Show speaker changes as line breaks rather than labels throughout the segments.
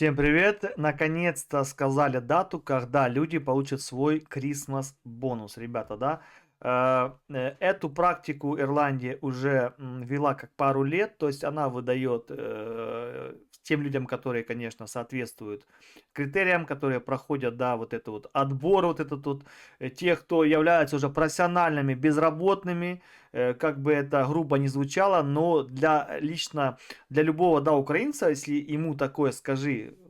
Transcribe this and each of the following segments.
Всем привет! Наконец-то сказали дату, когда люди получат свой Christmas бонус, ребята, да? Эту практику Ирландия уже вела как пару лет, то есть она выдает тем людям, которые, конечно, соответствуют критериям, которые проходят, да, вот это вот отбор, вот этот вот, тех, кто являются уже профессиональными безработными, как бы это грубо не звучало, но лично для любого, да, украинца, если ему такое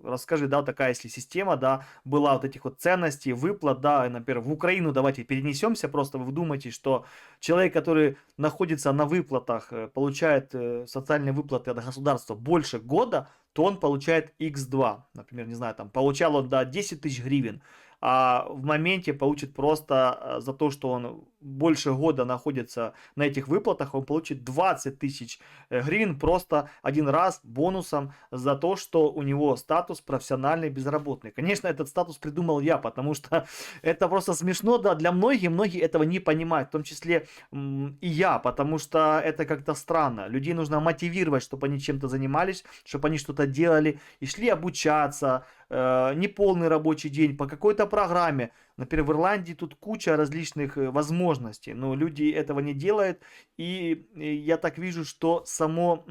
расскажи, да, такая если система, да, была вот этих вот ценностей, выплат, да, и, например, в Украину давайте перенесемся, просто вы вдумайтесь, что человек, который находится на выплатах, получает социальные выплаты от государства больше года, то он получает x2, например, не знаю, там, получал он, да, 10 тысяч гривен, а в моменте получит просто за то, что он больше года находится на этих выплатах, он получит 20 тысяч гривен просто один раз бонусом за то, что у него статус профессиональный безработный. Конечно, этот статус придумал я, потому что это просто смешно, да, для многих, многие этого не понимают, в том числе и я, потому что это как-то странно. Людей нужно мотивировать, чтобы они чем-то занимались, чтобы они что-то делали и шли обучаться, неполный рабочий день по какой-то программе. Например, в Ирландии тут куча различных возможностей, но люди этого не делают, и я так вижу, что само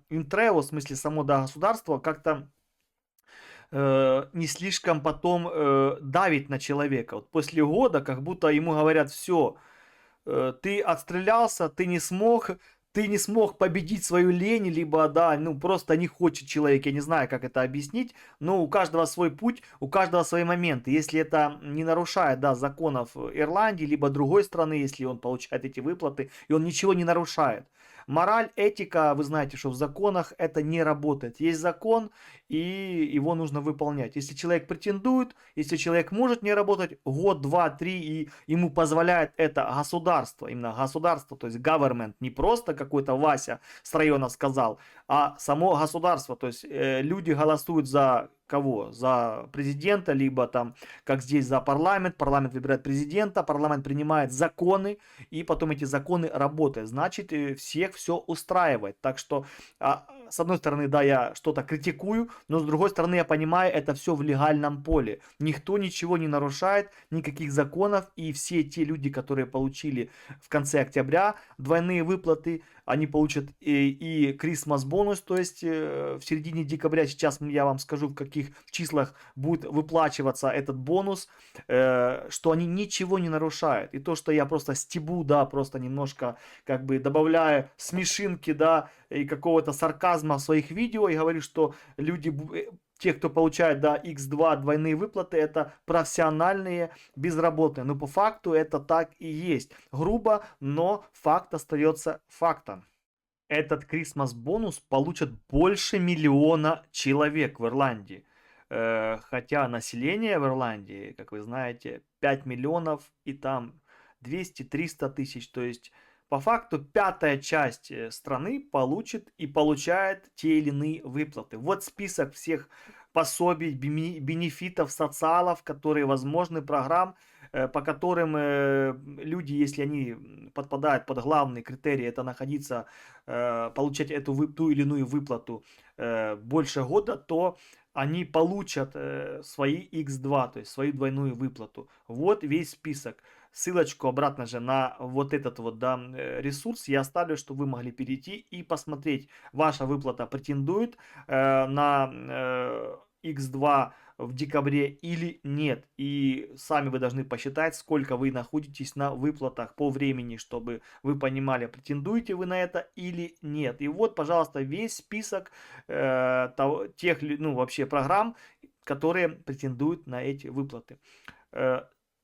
Интрео, в смысле само, да, государство, как-то не слишком потом давит на человека. Вот после года как будто ему говорят, все, ты отстрелялся, ты не смог победить свою лень, либо, да, ну, просто не хочет человек, я не знаю, как это объяснить, но у каждого свой путь, у каждого свои моменты. Если это не нарушает, да, законов Ирландии, либо другой страны, если он получает эти выплаты, и он ничего не нарушает. Мораль, этика, вы знаете, что в законах это не работает. Есть закон, и его нужно выполнять. Если человек претендует, если человек может не работать год, два, три, и ему позволяет это государство, именно государство, то есть government, не просто какой-то Вася с района сказал, а само государство, то есть люди голосуют за кого? За президента, либо там, как здесь, за парламент, парламент выбирает президента, парламент принимает законы, и потом эти законы работают. Значит, всех все устраивает. Так что, с одной стороны, да, я что-то критикую, но с другой стороны, я понимаю, это все в легальном поле. Никто ничего не нарушает, никаких законов, и все те люди, которые получили в конце октября двойные выплаты, они получат и Christmas бонус, то есть в середине декабря, сейчас я вам скажу, в каких числах будет выплачиваться этот бонус, что они ничего не нарушают. И то, что я просто стебу, да, просто немножко как бы добавляя смешинки, да, и какого-то сарказма в своих видео, и говорю, что люди, те, кто получает, да, x2 двойные выплаты, это профессиональные безработные. Но по факту это так и есть. Грубо, но факт остается фактом. Этот Christmas бонус получат больше миллиона человек в Ирландии. Хотя население в Ирландии, как вы знаете, 5 миллионов и там 200-300 тысяч. То есть по факту пятая часть страны получит и получает те или иные выплаты. Вот список всех пособий, бенефитов, социалов, которые возможны, программ, по которым люди, если они подпадают под главный критерий, это находиться, получать ту или иную выплату больше года, то они получат свои x2, то есть свою двойную выплату. Вот весь список. Ссылочку обратно же на вот этот вот, да, ресурс я оставлю, чтобы вы могли перейти и посмотреть, ваша выплата претендует на x2 в декабре или нет. И сами вы должны посчитать, сколько вы находитесь на выплатах по времени, чтобы вы понимали, претендуете вы на это или нет. И вот, пожалуйста, весь список тех, ну, вообще программ, которые претендуют на эти выплаты.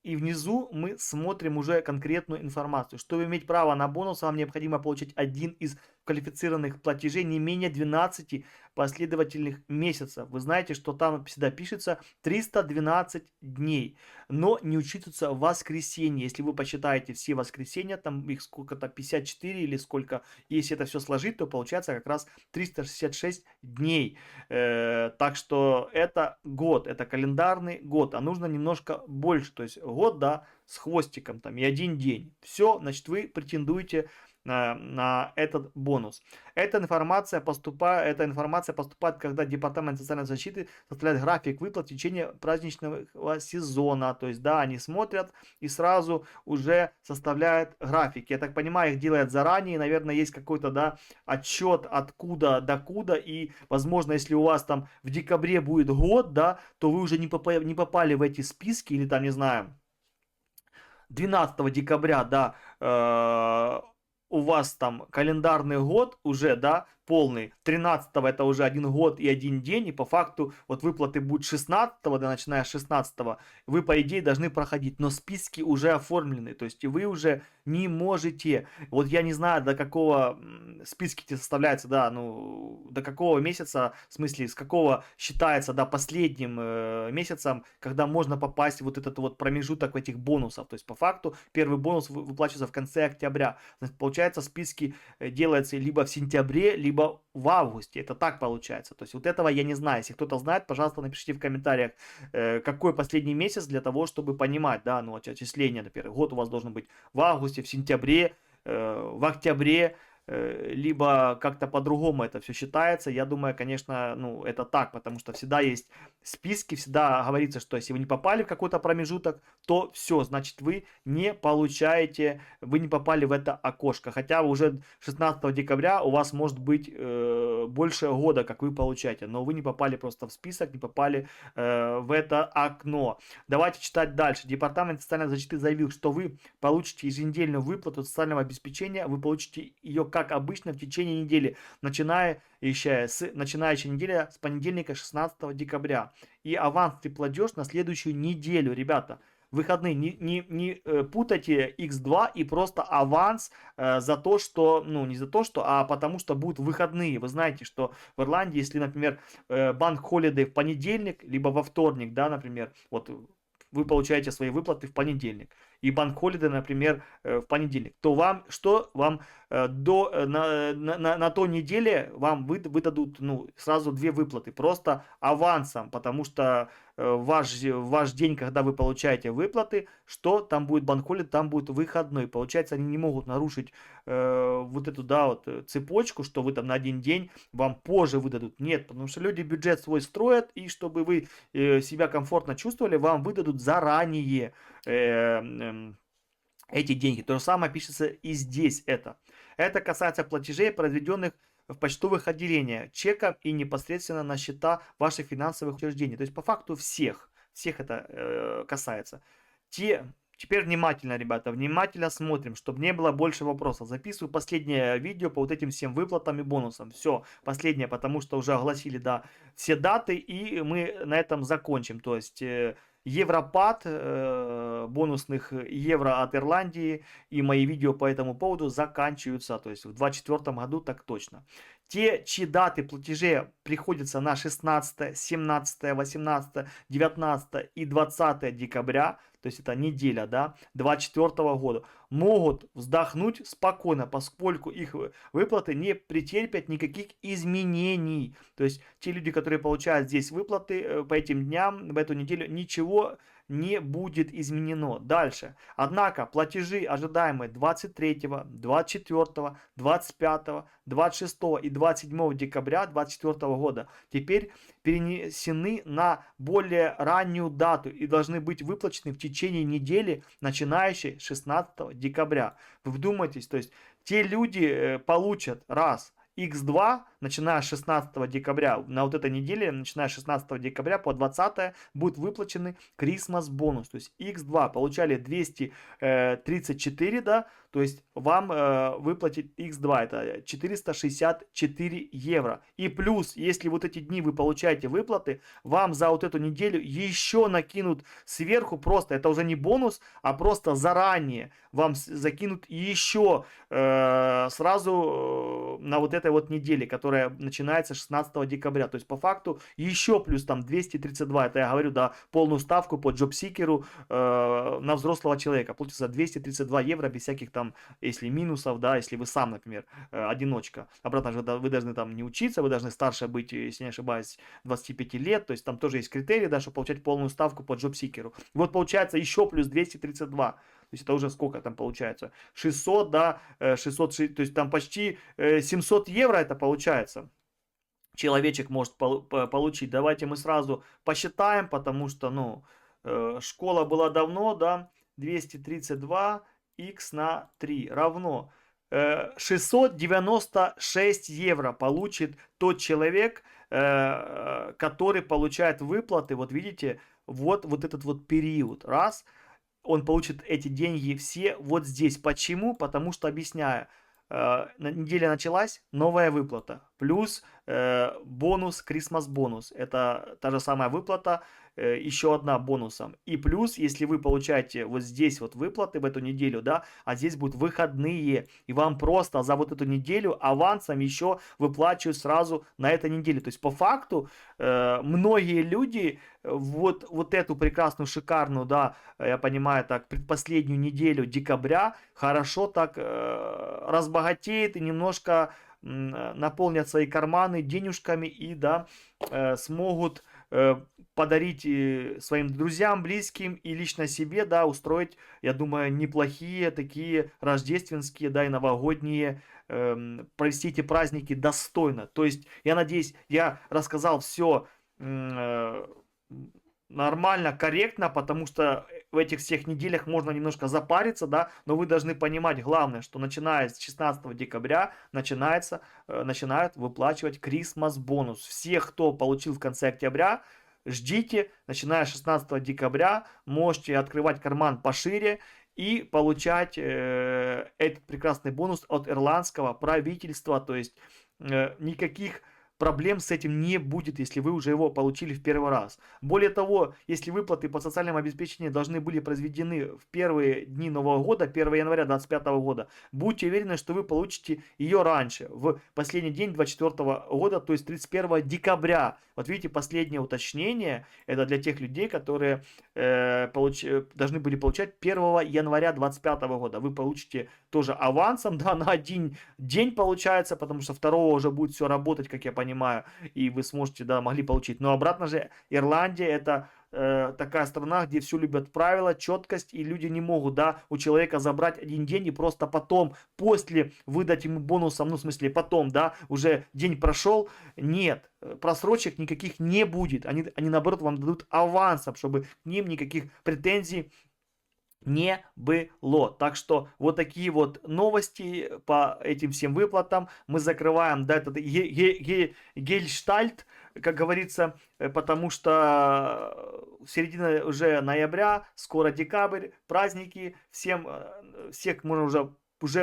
И внизу мы смотрим уже конкретную информацию. Чтобы иметь право на бонус, вам необходимо получить один из квалифицированных платежей не менее 12 последовательных месяцев. Вы знаете, что там всегда пишется 312 дней, но не учитываются воскресенья. Если вы посчитаете все воскресенья, там их сколько-то 54 или сколько, если это все сложить, то получается как раз 366 дней. Так что это год, это календарный год, а нужно немножко больше, то есть год, да, с хвостиком там и один день. Все, значит, вы претендуете на этот бонус. Эта информация поступает, когда Департамент социальной защиты составляет график выплат в течение праздничного сезона. То есть, да, они смотрят и сразу уже составляют графики. Я так понимаю, их делают заранее. Наверное, есть какой-то, да, отчет откуда до куда. И, возможно, если у вас там в декабре будет год, да, то вы уже не попали в эти списки или там, не знаю, 12 декабря, да, у вас там календарный год уже, да, полный, 13 это уже 1 год и 1 день, и по факту вот выплаты будут 16, да, начиная с 16, вы по идее должны проходить, но списки уже оформлены, то есть и вы уже не можете, вот я не знаю, до какого списки эти составляются, да, ну, до какого месяца, в смысле, с какого считается, да, последним месяцем, когда можно попасть в вот этот вот промежуток этих бонусов, то есть по факту первый бонус выплачивается в конце октября, получается списки делаются либо в сентябре, либо в августе, это так получается, то есть вот этого я не знаю, если кто-то знает, пожалуйста, напишите в комментариях, какой последний месяц для того, чтобы понимать, да, ну, отчисление, например, год у вас должен быть в августе, в сентябре, в октябре, либо как-то по-другому это все считается. Я думаю, конечно, ну, это так, потому что всегда есть списки, всегда говорится, что если вы не попали в какой-то промежуток, то все, значит, вы не получаете, вы не попали в это окошко. Хотя уже 16 декабря у вас может быть больше года, как вы получаете, но вы не попали просто в список, не попали в это окно. Давайте читать дальше. Департамент социальной защиты заявил, что вы получите еженедельную выплату социального обеспечения, вы получите ее как обычно в течение недели, начинающей неделя с понедельника 16 декабря. И авансный платеж на следующую неделю, ребята. Выходные, не путайте X2 и просто аванс за то, что, ну, не за то, что, а потому что будут выходные. Вы знаете, что в Ирландии, если, например, банк холидей в понедельник, либо во вторник, да, например, вот вы получаете свои выплаты в понедельник, и банк холидей, например, в понедельник, то вам что? Вам на той неделе вам выдадут, ну, сразу 2 выплаты, просто авансом, потому что ваш день, когда вы получаете выплаты, что там будет банк холидей, там будет выходной. Получается, они не могут нарушить вот эту, да, вот цепочку, что вы там на 1 день вам позже выдадут. Нет, потому что люди бюджет свой строят, и чтобы вы себя комфортно чувствовали, вам выдадут заранее эти деньги. То же самое пишется и здесь это. Это касается платежей, произведенных в почтовых отделениях, чеков и непосредственно на счета ваших финансовых учреждений. То есть по факту всех это касается. Теперь внимательно, ребята, внимательно смотрим, чтобы не было больше вопросов. Записываю последнее видео по вот этим всем выплатам и бонусам. Все, последнее, потому что уже огласили, да, все даты, и мы на этом закончим. То есть Европад бонусных евро от Ирландии и мои видео по этому поводу заканчиваются, то есть в 2024 году так точно. Те, чьи даты платежей приходятся на 16, 17, 18, 19 и 20 декабря, то есть это неделя, да, 2024 года, могут вздохнуть спокойно, поскольку их выплаты не претерпят никаких изменений. То есть те люди, которые получают здесь выплаты по этим дням, в эту неделю, ничего не будет изменено. Дальше. Однако платежи, ожидаемые 23, 24, 25, 26 и 27 декабря 2024 года, теперь перенесены на более раннюю дату и должны быть выплачены в течение недели, начинающей 16 декабря. Вы вдумайтесь, то есть те люди получат раз X2, начиная с 16 декабря, на вот этой неделе, начиная с 16 декабря по 20 будет выплачены Christmas бонус. То есть X2 получали 234, да, то есть вам выплатить X2, это 464 евро. И плюс, если вот эти дни вы получаете выплаты, вам за вот эту неделю еще накинут сверху просто, это уже не бонус, а просто заранее вам закинут еще сразу на вот этой вот неделе, которая начинается 16 декабря. То есть по факту еще плюс там 232, это я говорю, да, полную ставку по джобсикеру на взрослого человека. Получится 232 евро без всяких там, если минусов, да, если вы сам, например, одиночка. Обратно же вы должны там не учиться, вы должны старше быть, если не ошибаюсь, 25 лет. То есть там тоже есть критерии, да, чтобы получать полную ставку по джобсикеру. Вот получается еще плюс 232. есть это уже сколько там получается? 600, да, 600, то есть там почти 700 евро это получается. Человечек может получить. Давайте мы сразу посчитаем, потому что, ну, школа была давно, да, 232 х на 3 равно 696 евро получит тот человек, который получает выплаты. Вот видите, вот этот вот период. Раз, он получит эти деньги все вот здесь. Почему? Потому что, объясняю, неделя началась, новая выплата, плюс бонус, Christmas бонус, это та же самая выплата, еще одна бонусом, и плюс, если вы получаете вот здесь вот выплаты в эту неделю, да, а здесь будут выходные, и вам просто за вот эту неделю авансом еще выплачивают сразу на этой неделе, то есть по факту многие люди вот эту прекрасную, шикарную, да, я понимаю, так, предпоследнюю неделю декабря хорошо так разбогатеет и немножко наполнят свои карманы денежками и, да, смогут подарить своим друзьям, близким и лично себе, да, устроить, я думаю, неплохие такие рождественские, да, и новогодние, провести эти праздники достойно. То есть, я надеюсь, я рассказал все нормально, корректно, потому что в этих всех неделях можно немножко запариться, да, но вы должны понимать, главное, что начиная с 16 декабря начинают выплачивать Christmas бонус. Всех, кто получил в конце октября, ждите, начиная с 16 декабря, можете открывать карман пошире и получать этот прекрасный бонус от ирландского правительства, то есть никаких проблем с этим не будет, если вы уже его получили в первый раз. Более того, если выплаты по социальному обеспечению должны были произведены в первые дни Нового года, 1 января 2025 года, будьте уверены, что вы получите ее раньше, в последний день 2024 года, то есть 31 декабря. Вот видите, последнее уточнение, это для тех людей, которые должны были получать 1 января 2025 года. Вы получите тоже авансом, да, на один день получается, потому что 2 уже будет все работать, как я понимаю, и вы сможете, да, могли получить. Но обратно же, Ирландия это такая страна, где все любят правила, четкость, и люди не могут, да, у человека забрать один день и просто потом, после выдать ему бонусом, ну, в смысле, потом, да, уже день прошел. Нет, просрочек никаких не будет. Они наоборот вам дадут авансом, чтобы к ним никаких претензий не было. Так что вот такие вот новости по этим всем выплатам. Мы закрываем, да, этот гельштальт, как говорится, потому что середина уже ноября, скоро декабрь, праздники, всех можно уже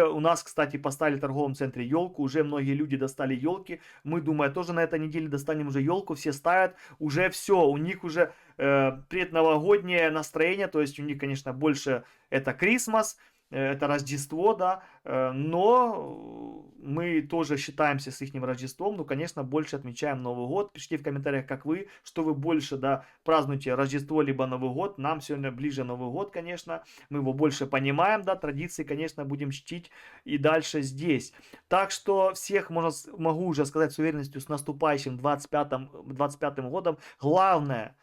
у нас, кстати, поставили в торговом центре елку, уже многие люди достали елки. Мы, думаю, тоже на этой неделе достанем уже елку, все ставят, уже все, у них уже предновогоднее настроение, то есть у них, конечно, больше это Christmas, это Рождество, да, но мы тоже считаемся с их Рождеством, но, конечно, больше отмечаем Новый год. Пишите в комментариях, как вы, что вы больше, да, празднуете Рождество либо Новый год. Нам сегодня ближе Новый год, конечно, мы его больше понимаем, да, традиции, конечно, будем чтить и дальше здесь. Так что всех могу уже сказать с уверенностью с наступающим 25-м годом. Главное,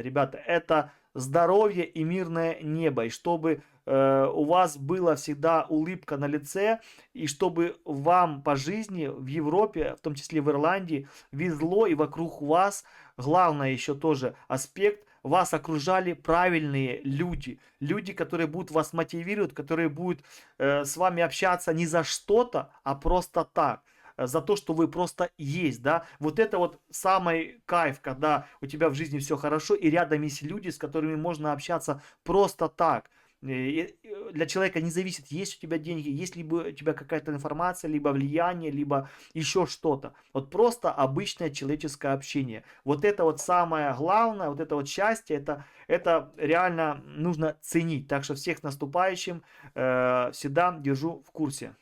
ребята, это здоровье и мирное небо, и чтобы у вас была всегда улыбка на лице, и чтобы вам по жизни в Европе, в том числе в Ирландии, везло, и вокруг вас, главное еще тоже аспект, вас окружали правильные люди, которые будут вас мотивировать, которые будут с вами общаться не за что-то, а просто так, за то, что вы просто есть, да, вот это вот самый кайф, когда у тебя в жизни все хорошо, и рядом есть люди, с которыми можно общаться просто так. Для человека не зависит, есть у тебя деньги, есть либо у тебя какая-то информация, либо влияние, либо еще что-то. Вот просто обычное человеческое общение. Вот это вот самое главное, вот это вот счастье, это реально нужно ценить. Так что всех с наступающим, всегда держу в курсе.